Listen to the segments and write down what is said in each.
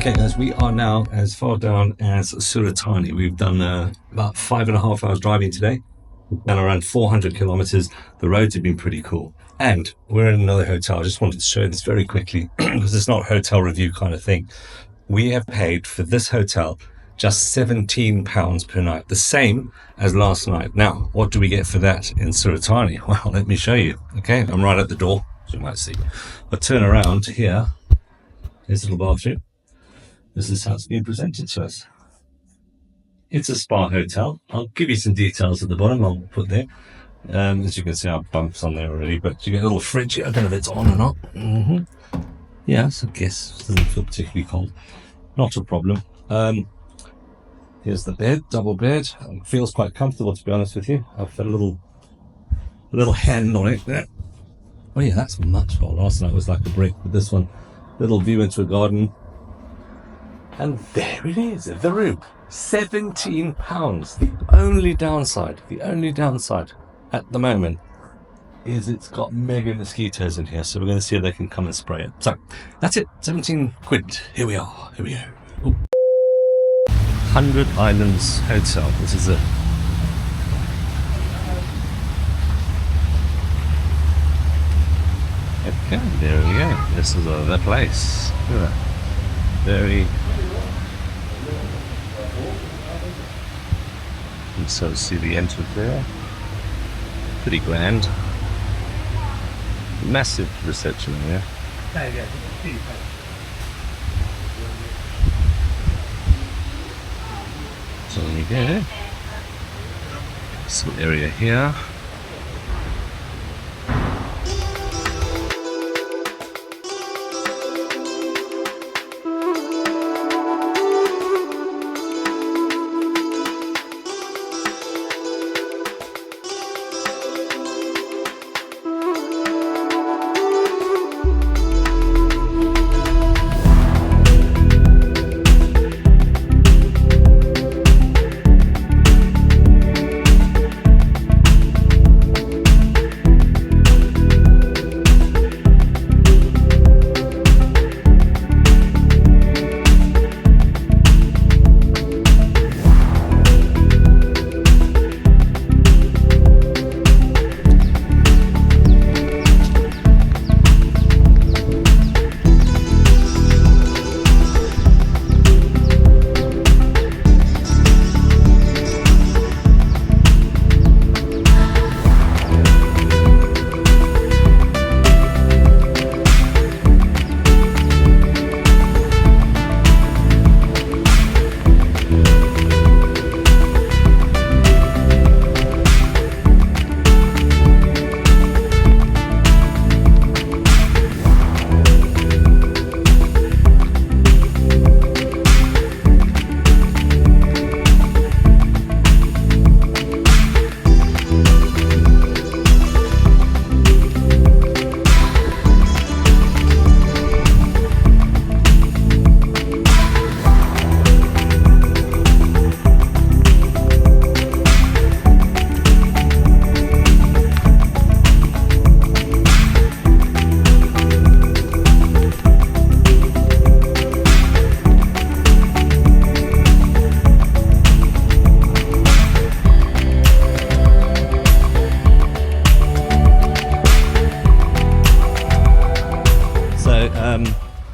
Okay guys, we are now as far down as Surat Thani. We've done about 5.5 hours driving today. We've done around 400 kilometers. The roads have been pretty cool. And we're in another hotel. I just wanted to show this very quickly because it's not a hotel review kind of thing. We have paid for this hotel just £17 per night, the same as last night. Now, what do we get for that in Surat Thani? Well, let me show you. Okay, I'm right at the door, as you might see. I'll turn around here. Here's a little bathroom. This is how it's being presented to us. It's a spa hotel. I'll give you some details at the bottom. I'll put there. As you can see, I have bumps on there already, but you get a little fridge. I don't know if it's on or not. Yes, I guess it doesn't feel particularly cold. Not a problem. Here's the bed, double bed. It feels quite comfortable, to be honest with you. I've got a little hand on it there. Oh yeah, that's much more. Last night was like a brick, but this one, little view into a garden. And there it is, the room. £17. The only downside at the moment is it's got mega mosquitoes in here. So we're going to see if they can come and spray it. So that's it, 17 quid. Here we are, here we go. Ooh. 100 Islands Hotel, this is it. Okay, there we go. This is the place. Look at that. Very. And so see the entrance there. Pretty grand. Massive reception area. So there you go. Some area here.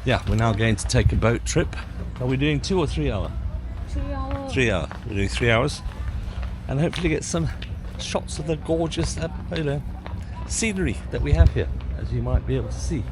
Yeah, we're now going to take a boat trip. Are we doing 2 or 3 hour? 3 hours. 3 hour. We're doing 3 hours, and hopefully get some shots of the gorgeous scenery that we have here, as you might be able to see.